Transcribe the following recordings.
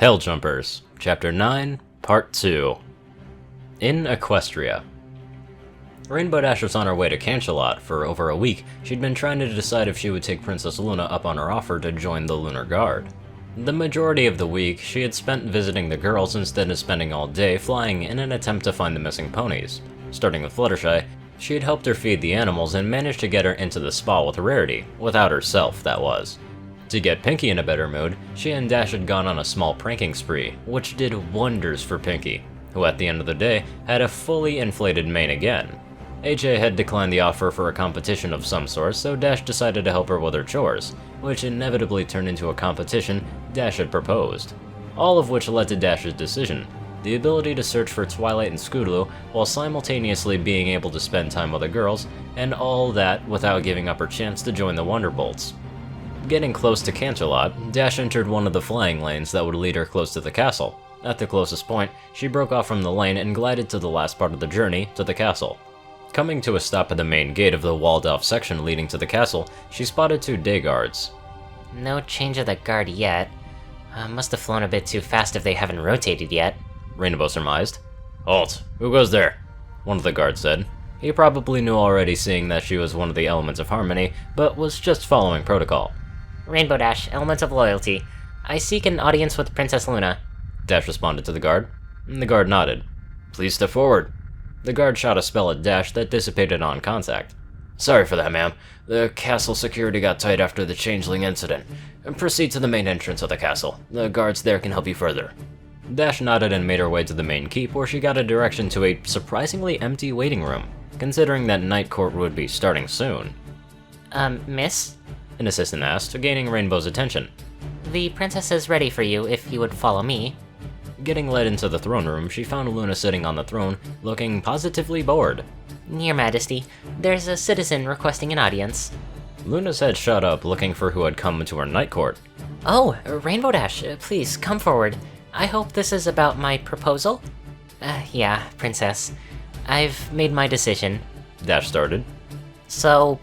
Helljumpers, Chapter 9, Part 2. In Equestria. Rainbow Dash was on her way to Canchalot. For over a week, she'd been trying to decide if she would take Princess Luna up on her offer to join the Lunar Guard. The majority of the week, she had spent visiting the girls instead of spending all day flying in an attempt to find the missing ponies. Starting with Fluttershy, she had helped her feed the animals and managed to get her into the spa with Rarity, without herself, that was. To get Pinkie in a better mood, she and Dash had gone on a small pranking spree, which did wonders for Pinkie, who at the end of the day had a fully inflated mane again. AJ had declined the offer for a competition of some sort, so Dash decided to help her with her chores, which inevitably turned into a competition Dash had proposed. All of which led to Dash's decision, the ability to search for Twilight and Scootaloo while simultaneously being able to spend time with the girls, and all that without giving up her chance to join the Wonderbolts. Getting close to Canchalot, Dash entered one of the flying lanes that would lead her close to the castle. At the closest point, she broke off from the lane and glided to the last part of the journey, to the castle. Coming to a stop at the main gate of the walled-off section leading to the castle, she spotted two day guards. No change of the guard yet. Must have flown a bit too fast if they haven't rotated yet. Rainbow surmised. Halt! Who goes there? One of the guards said. He probably knew already, seeing that she was one of the Elements of Harmony, but was just following protocol. Rainbow Dash, Element of Loyalty. I seek an audience with Princess Luna. Dash responded to the guard, and the guard nodded. Please step forward. The guard shot a spell at Dash that dissipated on contact. Sorry for that, ma'am. The castle security got tight after the changeling incident. Proceed to the main entrance of the castle. The guards there can help you further. Dash nodded and made her way to the main keep, where she got a direction to a surprisingly empty waiting room, considering that night court would be starting soon. Miss? An assistant asked, gaining Rainbow's attention. The princess is ready for you if you would follow me. Getting led into the throne room, she found Luna sitting on the throne, looking positively bored. Your Majesty, there's a citizen requesting an audience. Luna's head shot up, looking for who had come to her night court. Oh, Rainbow Dash, please come forward. I hope this is about my proposal? Yeah, princess. I've made my decision. Dash started. So,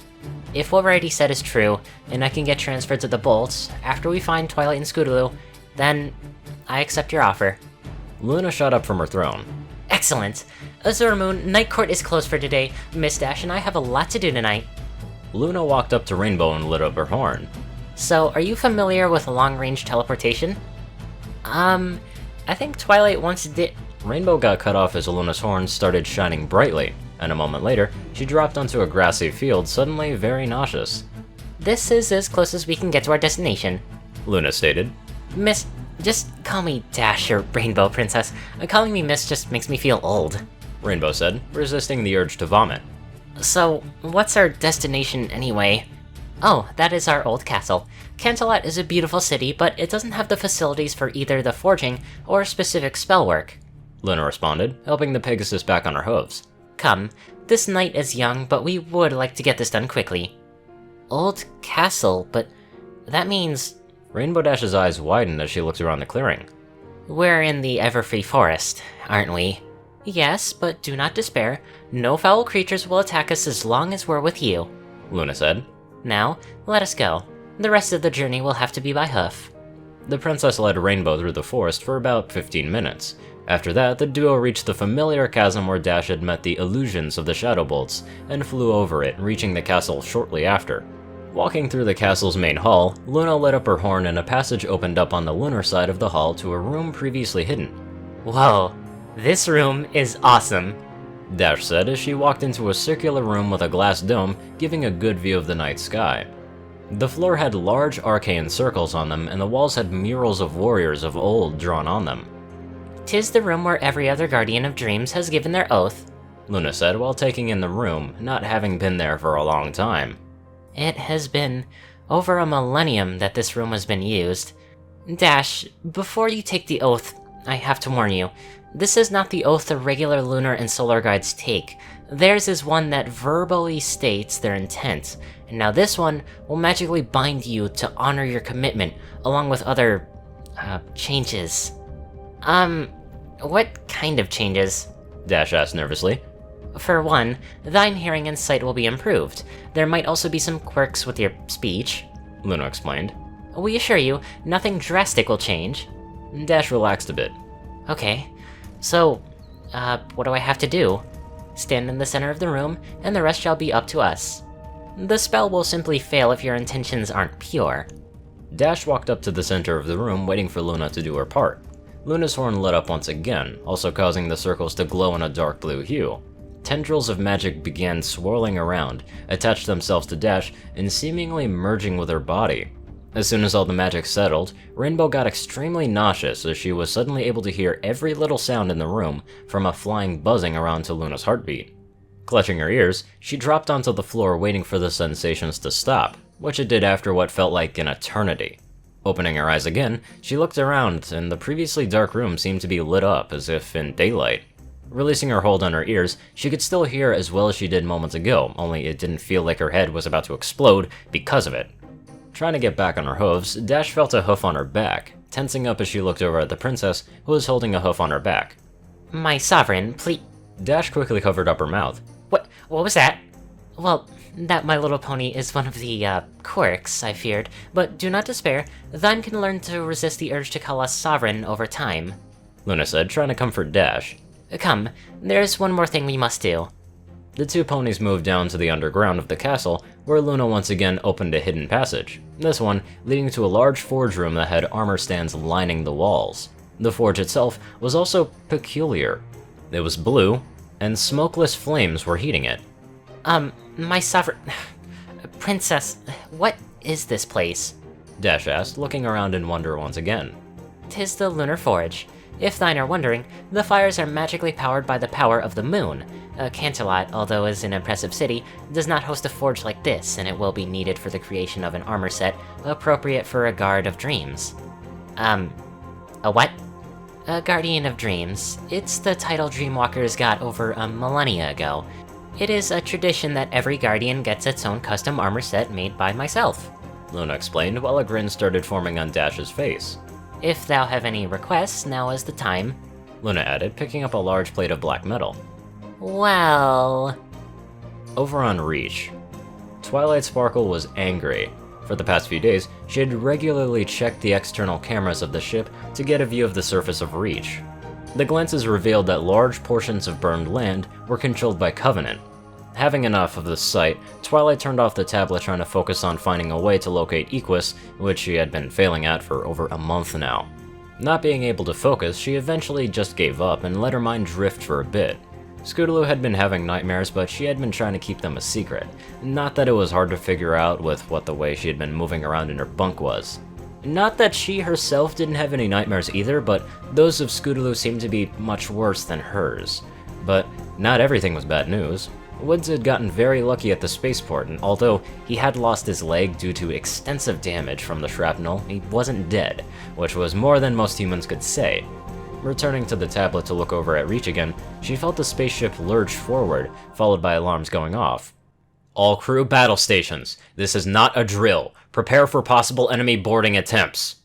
if what Rarity said is true, and I can get transferred to the Bolts after we find Twilight and Scootaloo, then I accept your offer. Luna shot up from her throne. Excellent! Azure Moon, Night Court is closed for today. Miss Dash and I have a lot to do tonight. Luna walked up to Rainbow and lit up her horn. So, are you familiar with long-range teleportation? I think Twilight once did— Rainbow got cut off as Luna's horn started shining brightly, and a moment later, she dropped onto a grassy field, suddenly very nauseous. This is as close as we can get to our destination, Luna stated. Miss, just call me Dash or Rainbow Princess. Calling me Miss just makes me feel old, Rainbow said, resisting the urge to vomit. So, what's our destination anyway? Oh, that is our old castle. Canchalot is a beautiful city, but it doesn't have the facilities for either the forging or specific spell work, Luna responded, helping the Pegasus back on her hooves. Come, this night is young, but we would like to get this done quickly. Old castle, but that means— Rainbow Dash's eyes widened as she looked around the clearing. We're in the Everfree Forest, aren't we? Yes, but do not despair. No foul creatures will attack us as long as we're with you, Luna said. Now, let us go. The rest of the journey will have to be by hoof. The princess led Rainbow through the forest for about 15 minutes. After that, the duo reached the familiar chasm where Dash had met the illusions of the Shadow Bolts, and flew over it, reaching the castle shortly after. Walking through the castle's main hall, Luna lit up her horn and a passage opened up on the lunar side of the hall to a room previously hidden. Whoa, this room is awesome, Dash said as she walked into a circular room with a glass dome giving a good view of the night sky. The floor had large arcane circles on them, and the walls had murals of warriors of old drawn on them. 'Tis the room where every other Guardian of Dreams has given their oath, Luna said while taking in the room, not having been there for a long time. It has been over a millennium that this room has been used. Dash, before you take the oath, I have to warn you, this is not the oath the regular lunar and solar guides take. Theirs is one that verbally states their intent, and now this one will magically bind you to honor your commitment, along with other, changes. What kind of changes? Dash asked nervously. For one, thine hearing and sight will be improved. There might also be some quirks with your speech, Luna explained. We assure you, nothing drastic will change. Dash relaxed a bit. Okay, so, what do I have to do? Stand in the center of the room, and the rest shall be up to us. The spell will simply fail if your intentions aren't pure. Dash walked up to the center of the room, waiting for Luna to do her part. Luna's horn lit up once again, also causing the circles to glow in a dark blue hue. Tendrils of magic began swirling around, attached themselves to Dash, and seemingly merging with her body. As soon as all the magic settled, Rainbow got extremely nauseous as she was suddenly able to hear every little sound in the room from a flying buzzing around to Luna's heartbeat. Clutching her ears, she dropped onto the floor waiting for the sensations to stop, which it did after what felt like an eternity. Opening her eyes again, she looked around, and the previously dark room seemed to be lit up as if in daylight. Releasing her hold on her ears, she could still hear as well as she did moments ago, only it didn't feel like her head was about to explode because of it. Trying to get back on her hooves, Dash felt a hoof on her back, tensing up as she looked over at the princess, who was holding a hoof on her back. My sovereign, please. Dash quickly covered up her mouth. What was that? Well, that My Little Pony is one of the, quirks, I feared, but do not despair, thine can learn to resist the urge to call us sovereign over time. Luna said, trying to comfort Dash. Come, there's one more thing we must do. The two ponies moved down to the underground of the castle, where Luna once again opened a hidden passage, this one leading to a large forge room that had armor stands lining the walls. The forge itself was also peculiar. It was blue, and smokeless flames were heating it. My sovereign... Princess, what is this place? Dash asked, looking around in wonder once again. 'Tis the Lunar Forge. If thine are wondering, the fires are magically powered by the power of the moon. Canterlot, although is an impressive city, does not host a forge like this, and it will be needed for the creation of an armor set appropriate for a Guard of Dreams. A what? A Guardian of Dreams. It's the title Dreamwalkers got over a millennia ago. It is a tradition that every Guardian gets its own custom armor set made by myself. Luna explained while a grin started forming on Dash's face. If thou have any requests, now is the time. Luna added, picking up a large plate of black metal. Well... Over on Reach, Twilight Sparkle was angry. For the past few days, she had regularly checked the external cameras of the ship to get a view of the surface of Reach. The glances revealed that large portions of burned land were controlled by Covenant. Having enough of the sight, Twilight turned off the tablet trying to focus on finding a way to locate Equus, which she had been failing at for over a month now. Not being able to focus, she eventually just gave up and let her mind drift for a bit. Scootaloo had been having nightmares, but she had been trying to keep them a secret. Not that it was hard to figure out with what the way she had been moving around in her bunk was. Not that she herself didn't have any nightmares either, but those of Scootaloo seemed to be much worse than hers. But not everything was bad news. Woods had gotten very lucky at the spaceport, and although he had lost his leg due to extensive damage from the shrapnel, he wasn't dead, which was more than most humans could say. Returning to the tablet to look over at Reach again, she felt the spaceship lurch forward, followed by alarms going off. All crew battle stations. This is not a drill. Prepare for possible enemy boarding attempts.